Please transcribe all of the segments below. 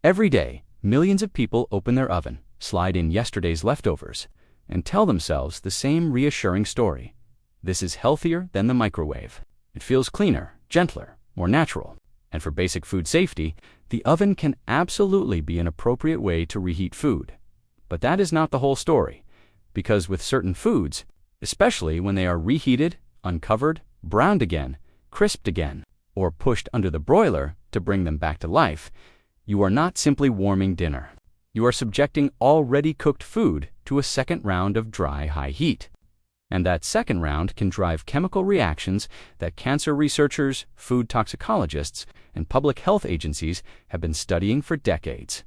Every day, millions of people open their oven, slide in yesterday's leftovers, and tell themselves the same reassuring story. This is healthier than the microwave. It feels cleaner, gentler, more natural. And for basic food safety, the oven can absolutely be an appropriate way to reheat food. But that is not the whole story, because with certain foods, especially when they are reheated, uncovered, browned again, crisped again, or pushed under the broiler to bring them back to life, you are not simply warming dinner. You are subjecting already cooked food to a second round of dry, high heat. And that second round can drive chemical reactions that cancer researchers, food toxicologists, and public health agencies have been studying for decades.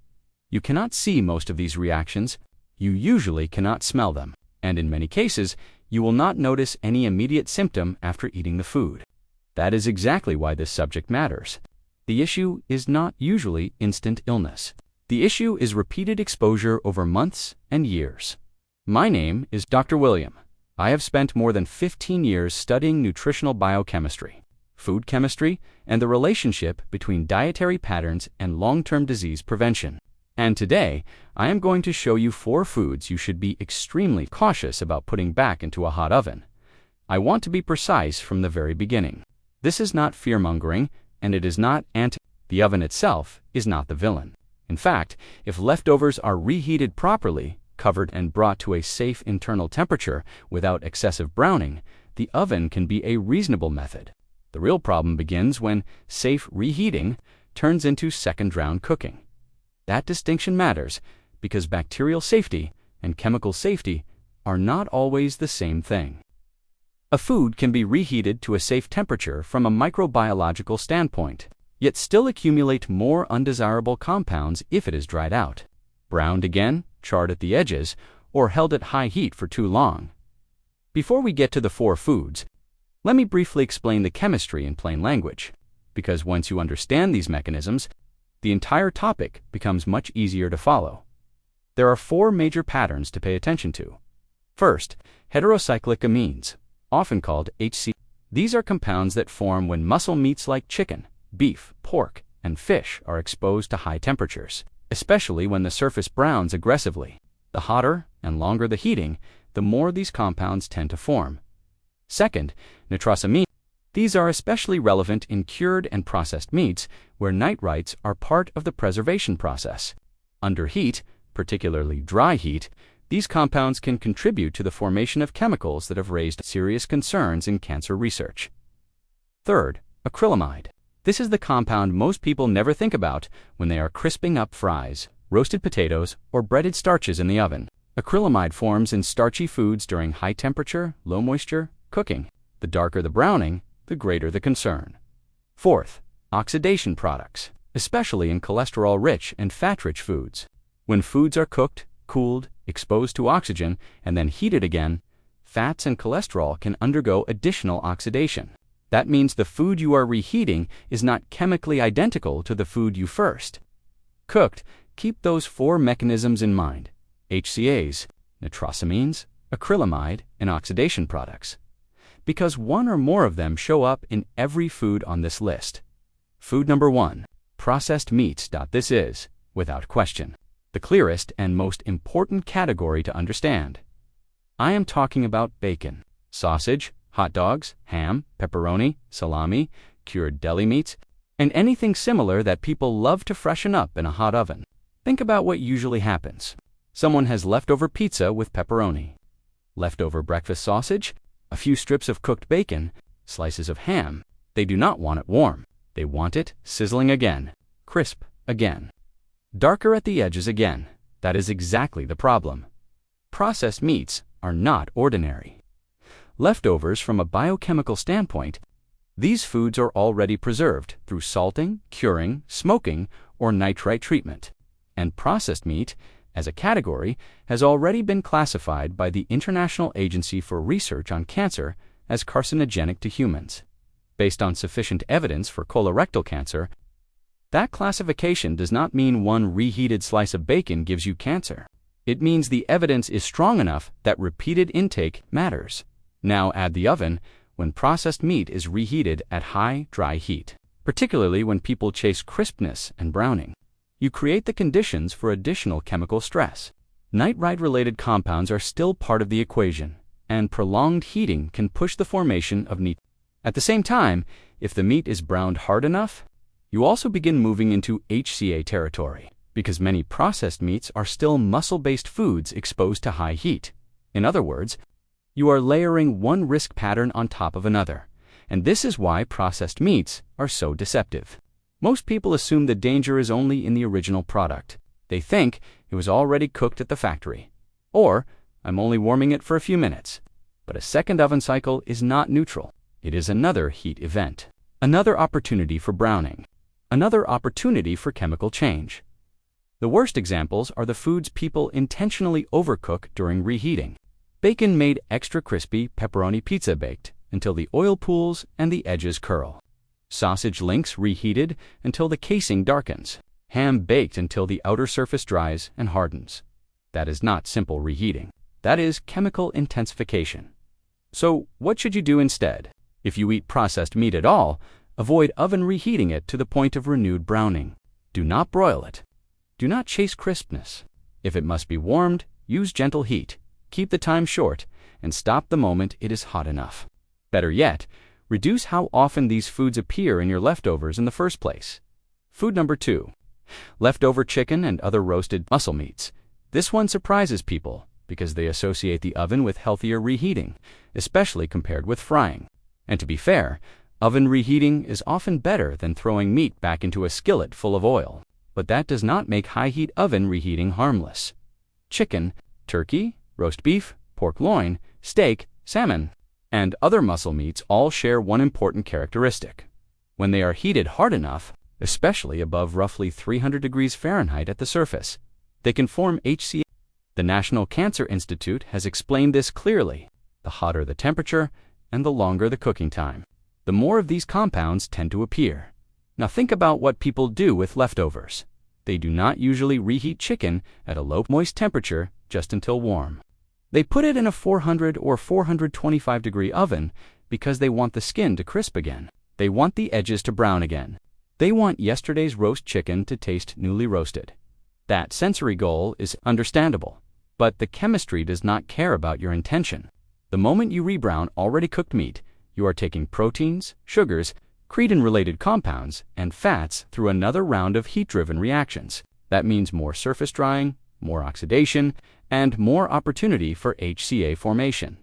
You cannot see most of these reactions, you usually cannot smell them, and in many cases, you will not notice any immediate symptom after eating the food. That is exactly why this subject matters. The issue is not usually instant illness. The issue is repeated exposure over months and years. My name is Dr. William. I have spent more than 15 years studying nutritional biochemistry, food chemistry, and the relationship between dietary patterns and long-term disease prevention. And today, I am going to show you 4 foods you should be extremely cautious about putting back into a hot oven. I want to be precise from the very beginning. This is not fear-mongering, and it is not the oven itself is not the villain. In fact, if leftovers are reheated properly, covered and brought to a safe internal temperature without excessive browning, the oven can be a reasonable method. The real problem begins when safe reheating turns into second-round cooking. That distinction matters because bacterial safety and chemical safety are not always the same thing. A food can be reheated to a safe temperature from a microbiological standpoint, yet still accumulate more undesirable compounds if it is dried out, browned again, charred at the edges, or held at high heat for too long. Before we get to the 4 foods, let me briefly explain the chemistry in plain language, because once you understand these mechanisms, the entire topic becomes much easier to follow. There are 4 major patterns to pay attention to. First, heterocyclic amines, often called HCAs. These are compounds that form when muscle meats like chicken, beef, pork, and fish are exposed to high temperatures, especially when the surface browns aggressively. The hotter and longer the heating, the more these compounds tend to form. Second, nitrosamines. These are especially relevant in cured and processed meats where nitrites are part of the preservation process. Under heat, particularly dry heat, these compounds can contribute to the formation of chemicals that have raised serious concerns in cancer research. Third, acrylamide. This is the compound most people never think about when they are crisping up fries, roasted potatoes, or breaded starches in the oven. Acrylamide forms in starchy foods during high temperature, low moisture cooking. The darker the browning, the greater the concern. Fourth, oxidation products, especially in cholesterol-rich and fat-rich foods. When foods are cooked, cooled, exposed to oxygen, and then heated again, fats and cholesterol can undergo additional oxidation. That means the food you are reheating is not chemically identical to the food you first cooked. Keep those 4 mechanisms in mind: HCAs, nitrosamines, acrylamide, and oxidation products, because one or more of them show up in every food on this list. Food number 1, processed meats. This is, without question, the clearest and most important category to understand. I am talking about bacon, sausage, hot dogs, ham, pepperoni, salami, cured deli meats, and anything similar that people love to freshen up in a hot oven. Think about what usually happens. Someone has leftover pizza with pepperoni, leftover breakfast sausage, a few strips of cooked bacon, slices of ham. They do not want it warm. They want it sizzling again, crisp again, darker at the edges again. That is exactly the problem. Processed meats are not ordinary leftovers from a biochemical standpoint. These foods are already preserved through salting, curing, smoking, or nitrite treatment. And processed meat, as a category, has already been classified by the International Agency for Research on Cancer as carcinogenic to humans. Based on sufficient evidence for colorectal cancer, that classification does not mean one reheated slice of bacon gives you cancer. It means the evidence is strong enough that repeated intake matters. Now add the oven when processed meat is reheated at high, dry heat, particularly when people chase crispness and browning. you create the conditions for additional chemical stress. Nitride-related compounds are still part of the equation, and prolonged heating can push the formation of nitride. At the same time, if the meat is browned hard enough, you also begin moving into HCA territory, because many processed meats are still muscle-based foods exposed to high heat. In other words, you are layering one risk pattern on top of another, and this is why processed meats are so deceptive. Most people assume the danger is only in the original product. They think it was already cooked at the factory, or I'm only warming it for a few minutes. But a second oven cycle is not neutral. It is another heat event, another opportunity for browning, another opportunity for chemical change. The worst examples are the foods people intentionally overcook during reheating. Bacon made extra crispy pepperoni pizza baked until the oil pools and the edges curl. Sausage links reheated until the casing darkens. Ham baked until the outer surface dries and hardens. That is not simple reheating. That is chemical intensification. So what should you do instead? If you eat processed meat at all, avoid oven reheating it to the point of renewed browning. Do not broil it. Do not chase crispness. If it must be warmed, use gentle heat. Keep the time short, and stop the moment it is hot enough. Better yet, reduce how often these foods appear in your leftovers in the first place. Food number 2. Leftover chicken and other roasted muscle meats. This one surprises people because they associate the oven with healthier reheating, especially compared with frying. And to be fair, oven reheating is often better than throwing meat back into a skillet full of oil. But that does not make high-heat oven reheating harmless. Chicken, turkey, roast beef, pork loin, steak, salmon, and other muscle meats all share one important characteristic. When they are heated hard enough, especially above roughly 300 degrees Fahrenheit at the surface, they can form HCAs. The National Cancer Institute has explained this clearly. The hotter the temperature and the longer the cooking time, the more of these compounds tend to appear. Now think about what people do with leftovers. They do not usually reheat chicken at a low moist temperature just until warm. They put it in a 400 or 425 degree oven because they want the skin to crisp again. They want the edges to brown again. They want yesterday's roast chicken to taste newly roasted. That sensory goal is understandable, but the chemistry does not care about your intention. The moment you rebrown already cooked meat, you are taking proteins, sugars, creatine-related compounds, and fats through another round of heat-driven reactions. That means more surface drying, more oxidation, and more opportunity for HCA formation.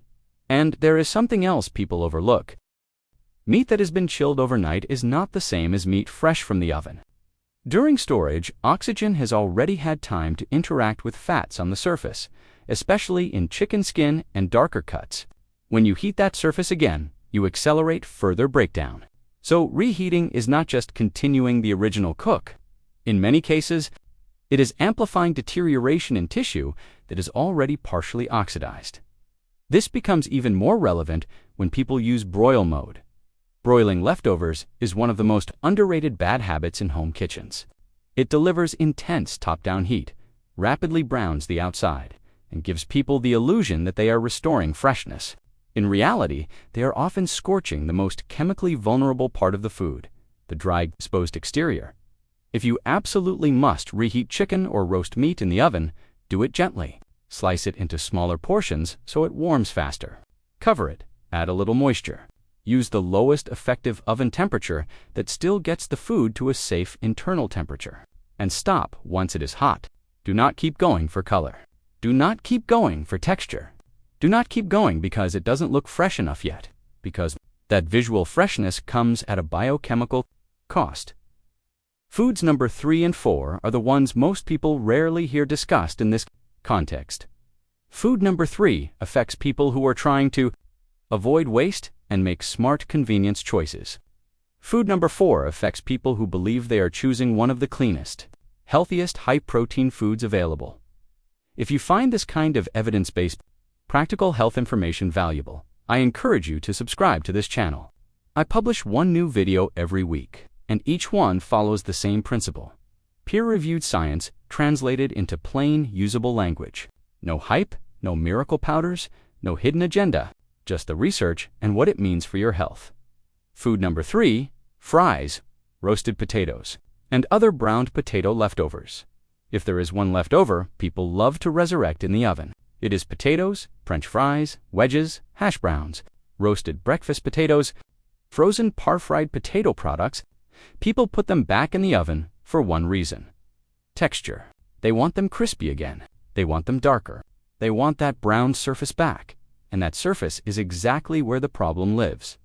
And there is something else people overlook. Meat that has been chilled overnight is not the same as meat fresh from the oven. During storage, oxygen has already had time to interact with fats on the surface, especially in chicken skin and darker cuts. When you heat that surface again, you accelerate further breakdown. So reheating is not just continuing the original cook. In many cases, it is amplifying deterioration in tissue that is already partially oxidized. This becomes even more relevant when people use broil mode. Broiling leftovers is one of the most underrated bad habits in home kitchens. It delivers intense top-down heat, rapidly browns the outside, and gives people the illusion that they are restoring freshness. In reality, they are often scorching the most chemically vulnerable part of the food, the dry, exposed exterior. If you absolutely must reheat chicken or roast meat in the oven, do it gently. Slice it into smaller portions so it warms faster. Cover it, add a little moisture. Use the lowest effective oven temperature that still gets the food to a safe internal temperature. And stop once it is hot. Do not keep going for color. Do not keep going for texture. Do not keep going because it doesn't look fresh enough yet, because that visual freshness comes at a biochemical cost. Foods number 3 and 4 are the ones most people rarely hear discussed in this context. Food number 3 affects people who are trying to avoid waste and make smart convenience choices. Food number 4 affects people who believe they are choosing one of the cleanest, healthiest high-protein foods available. If you find this kind of evidence-based, practical health information valuable, I encourage you to subscribe to this channel. I publish one new video every week, and each one follows the same principle. Peer-reviewed science translated into plain, usable language. No hype, no miracle powders, no hidden agenda, just the research and what it means for your health. Food number 3, fries, roasted potatoes. and other browned potato leftovers. If there is one left over, people love to resurrect in the oven. It is potatoes, French fries, wedges, hash browns, roasted breakfast potatoes, frozen par-fried potato products. People put them back in the oven for one reason: texture. They want them crispy again. They want them darker. They want that brown surface back, and that surface is exactly where the problem lives.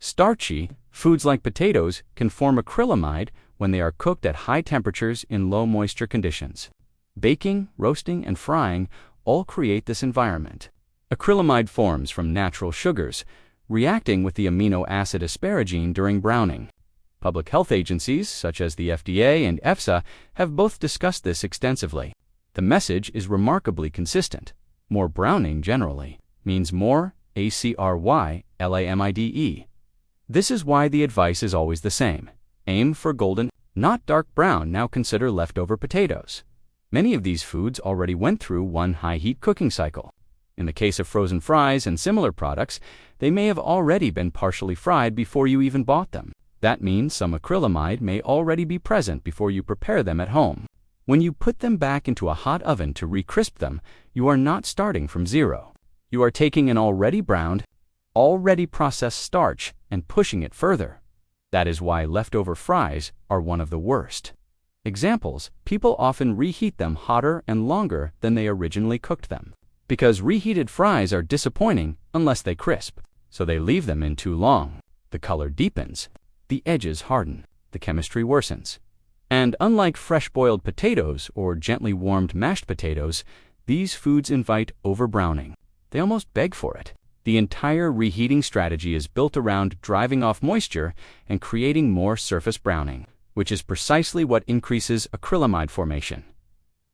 Starchy foods like potatoes can form acrylamide when they are cooked at high temperatures in low moisture conditions. Baking, roasting, and frying all create this environment. Acrylamide forms from natural sugars, reacting with the amino acid asparagine during browning. Public health agencies, such as the FDA and EFSA, have both discussed this extensively. The message is remarkably consistent. More browning, generally, means more acrylamide. This is why the advice is always the same. Aim for golden, not dark brown. Now consider leftover potatoes. Many of these foods already went through one high-heat cooking cycle. In the case of frozen fries and similar products, they may have already been partially fried before you even bought them. That means some acrylamide may already be present before you prepare them at home. When you put them back into a hot oven to re-crisp them, you are not starting from zero. You are taking an already browned, already processed starch and pushing it further. That is why leftover fries are one of the worst. Examples: people often reheat them hotter and longer than they originally cooked them. Because reheated fries are disappointing unless they crisp, so they leave them in too long. The color deepens, the edges harden, the chemistry worsens. And unlike fresh boiled potatoes or gently warmed mashed potatoes, these foods invite overbrowning. They almost beg for it. The entire reheating strategy is built around driving off moisture and creating more surface browning, which is precisely what increases acrylamide formation.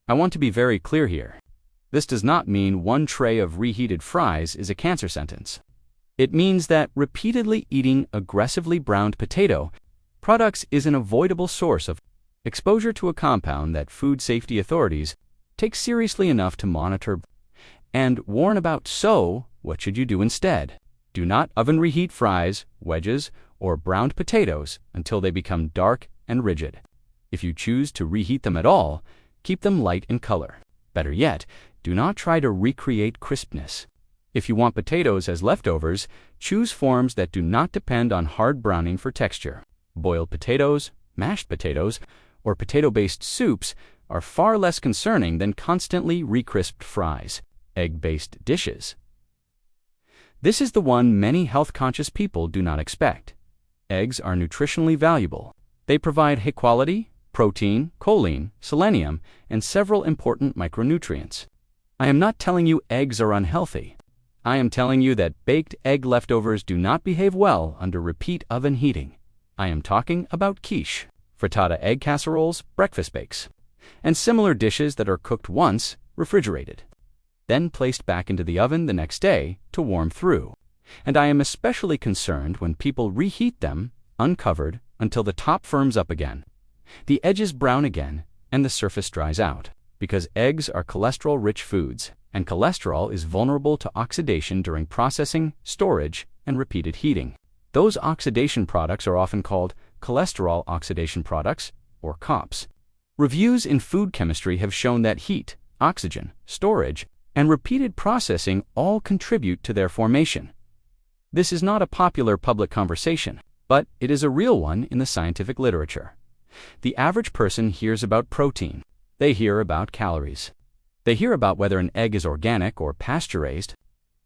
I want to be very clear here. This does not mean one tray of reheated fries is a cancer sentence. It means that repeatedly eating aggressively browned potato products is an avoidable source of exposure to a compound that food safety authorities take seriously enough to monitor and warn about. So, what should you do instead? Do not oven reheat fries, wedges, or browned potatoes until they become dark and rigid. If you choose to reheat them at all, keep them light in color. Better yet, do not try to recreate crispness. If you want potatoes as leftovers, choose forms that do not depend on hard browning for texture. Boiled potatoes, mashed potatoes, or potato-based soups are far less concerning than constantly re-crisped fries. Egg-based dishes. This is the one many health-conscious people do not expect. Eggs are nutritionally valuable. They provide high-quality protein, choline, selenium, and several important micronutrients. I am not telling you eggs are unhealthy. I am telling you that baked egg leftovers do not behave well under repeat oven heating. I am talking about quiche, frittata egg casseroles, breakfast bakes, and similar dishes that are cooked once, refrigerated, then placed back into the oven the next day to warm through. And I am especially concerned when people reheat them uncovered until the top firms up again, the edges brown again, and the surface dries out. Because eggs are cholesterol-rich foods, and cholesterol is vulnerable to oxidation during processing, storage, and repeated heating. Those oxidation products are often called cholesterol oxidation products, or COPs. Reviews in food chemistry have shown that heat, oxygen, storage, and repeated processing all contribute to their formation. This is not a popular public conversation, but it is a real one in the scientific literature. The average person hears about protein. They hear about calories. They hear about whether an egg is organic or pasture-raised.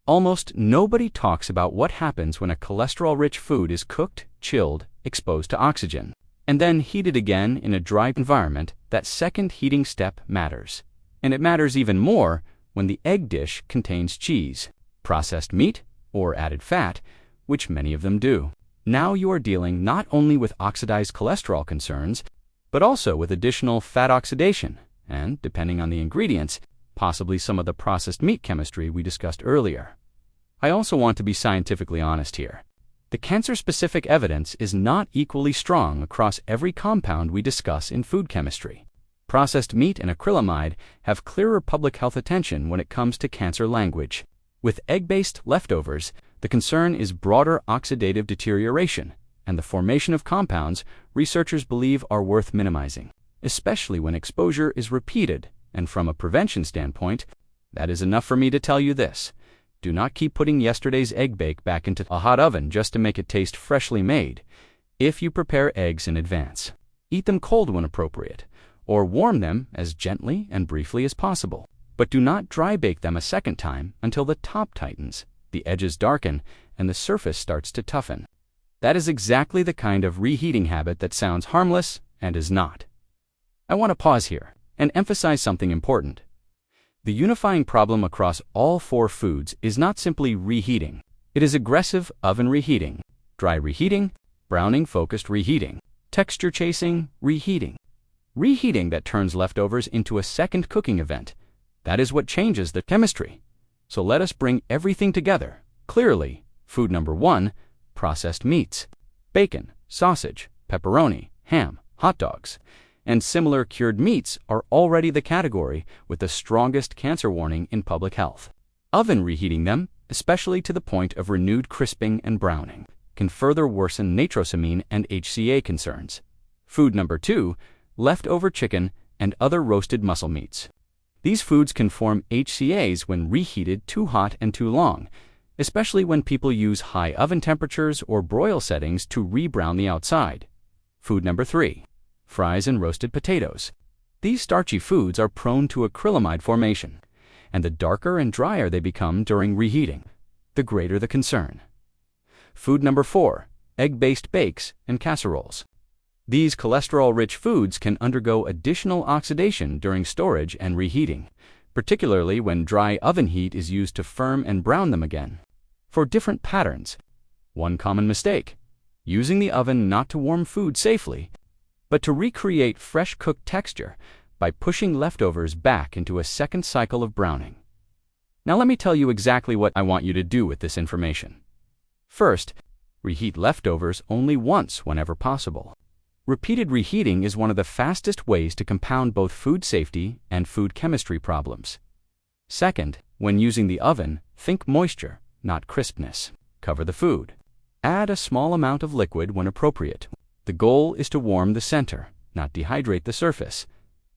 Almost nobody talks about what happens when a cholesterol-rich food is cooked, chilled, exposed to oxygen, and then heated again in a dry environment. That second heating step matters. And it matters even more when the egg dish contains cheese, processed meat, or added fat, which many of them do. Now you are dealing not only with oxidized cholesterol concerns, but also with additional fat oxidation, and, depending on the ingredients, possibly some of the processed meat chemistry we discussed earlier. I also want to be scientifically honest here. The cancer-specific evidence is not equally strong across every compound we discuss in food chemistry. Processed meat and acrylamide have clearer public health attention when it comes to cancer language. With egg-based leftovers, the concern is broader oxidative deterioration and the formation of compounds researchers believe are worth minimizing, especially when exposure is repeated. And from a prevention standpoint, that is enough for me to tell you this. Do not keep putting yesterday's egg bake back into a hot oven just to make it taste freshly made. If you prepare eggs in advance, eat them cold when appropriate, or warm them as gently and briefly as possible. But do not dry bake them a second time until the top tightens, the edges darken, and the surface starts to toughen. That is exactly the kind of reheating habit that sounds harmless and is not. I want to pause here and emphasize something important. The unifying problem across all 4 foods is not simply reheating. It is aggressive oven reheating, dry reheating, browning-focused reheating, texture chasing reheating. Reheating that turns leftovers into a second cooking event. That is what changes the chemistry. So let us bring everything together. Clearly, food number 1, processed meats, bacon, sausage, pepperoni, ham, hot dogs, and similar cured meats are already the category with the strongest cancer warning in public health. Oven reheating them, especially to the point of renewed crisping and browning, can further worsen nitrosamine and HCA concerns. Food number 2, leftover chicken and other roasted muscle meats. These foods can form HCAs when reheated too hot and too long, especially when people use high oven temperatures or broil settings to rebrown the outside. Food number 3, fries and roasted potatoes. These starchy foods are prone to acrylamide formation, and the darker and drier they become during reheating, the greater the concern. Food number 4, egg-based bakes and casseroles. These cholesterol-rich foods can undergo additional oxidation during storage and reheating, particularly when dry oven heat is used to firm and brown them again. For different patterns, one common mistake: using the oven not to warm food safely, but to recreate fresh cooked texture by pushing leftovers back into a second cycle of browning. Now let me tell you exactly what I want you to do with this information. First, reheat leftovers only once whenever possible. Repeated reheating is one of the fastest ways to compound both food safety and food chemistry problems. Second, when using the oven, think moisture, not crispness. Cover the food. Add a small amount of liquid when appropriate. The goal is to warm the center, not dehydrate the surface.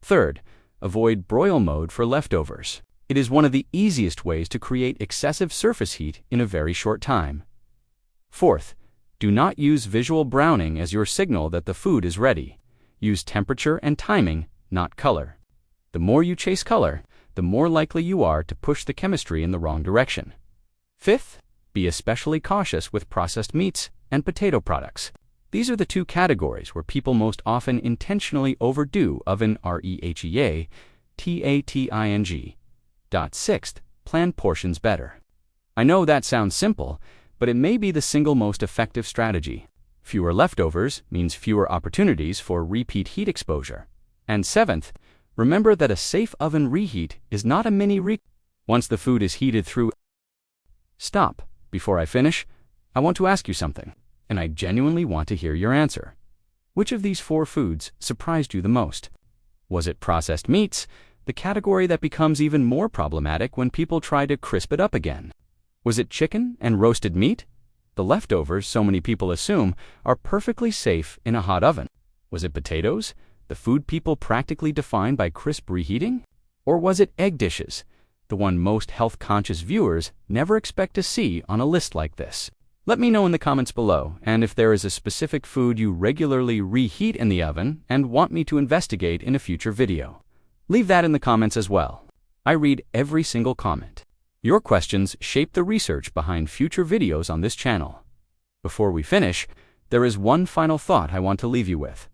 Third, avoid broil mode for leftovers. It is one of the easiest ways to create excessive surface heat in a very short time. Fourth, do not use visual browning as your signal that the food is ready. Use temperature and timing, not color. The more you chase color, the more likely you are to push the chemistry in the wrong direction. Fifth, be especially cautious with processed meats and potato products. These are the 2 categories where people most often intentionally overdo oven reheating. Sixth, plan portions better. I know that sounds simple, but it may be the single most effective strategy. Fewer leftovers means fewer opportunities for repeat heat exposure. And 7th, remember that a safe oven reheat is not a mini reheat. Once the food is heated through. Stop. Before I finish, I want to ask you something, and I genuinely want to hear your answer. Which of these 4 foods surprised you the most? Was it processed meats, the category that becomes even more problematic when people try to crisp it up again? Was it chicken and roasted meat? The leftovers, so many people assume, are perfectly safe in a hot oven. Was it potatoes, the food people practically define by crisp reheating? Or was it egg dishes, the one most health-conscious viewers never expect to see on a list like this? Let me know in the comments below, and if there is a specific food you regularly reheat in the oven and want me to investigate in a future video. Leave that in the comments as well. I read every single comment. Your questions shape the research behind future videos on this channel. Before we finish, there is one final thought I want to leave you with.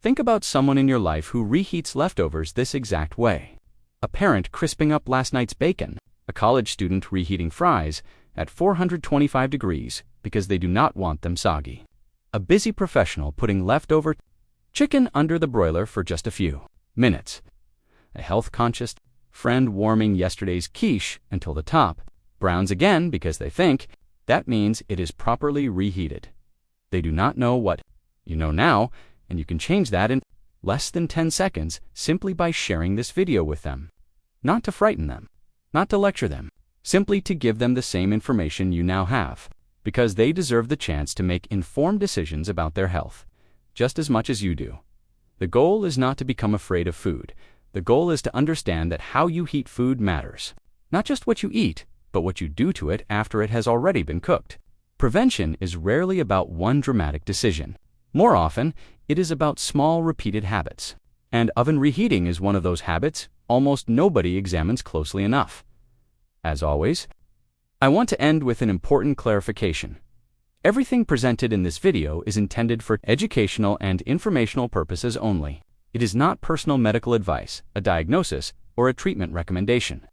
Think about someone in your life who reheats leftovers this exact way. A parent crisping up last night's bacon, a college student reheating fries at 425 degrees because they do not want them soggy. A busy professional putting leftover chicken under the broiler for just a few minutes. A health-conscious friend warming yesterday's quiche until the top browns again because they think that means it is properly reheated. They do not know what you know now, and you can change that in less than 10 seconds simply by sharing this video with them. Not to frighten them, not to lecture them, simply to give them the same information you now have. because they deserve the chance to make informed decisions about their health, just as much as you do. The goal is not to become afraid of food. The goal is to understand that how you heat food matters. Not just what you eat, but what you do to it after it has already been cooked. Prevention is rarely about one dramatic decision. More often, it is about small, repeated habits. And oven reheating is one of those habits almost nobody examines closely enough. As always, I want to end with an important clarification. Everything presented in this video is intended for educational and informational purposes only. It is not personal medical advice, a diagnosis, or a treatment recommendation.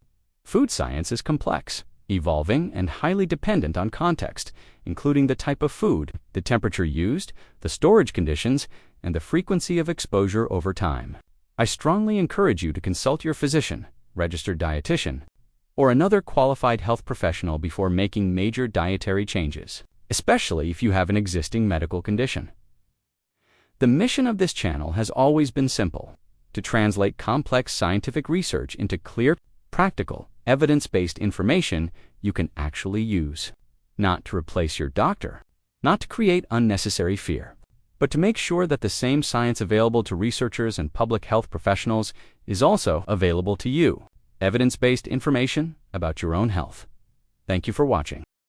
Food science is complex, evolving, and highly dependent on context, including the type of food, the temperature used, the storage conditions, and the frequency of exposure over time. I strongly encourage you to consult your physician, registered dietitian, or another qualified health professional before making major dietary changes, especially if you have an existing medical condition. The mission of this channel has always been simple: to translate complex scientific research into clear, practical, evidence-based information you can actually use. Not to replace your doctor, not to create unnecessary fear, but to make sure that the same science available to researchers and public health professionals is also available to you. Evidence-based information about your own health. Thank you for watching.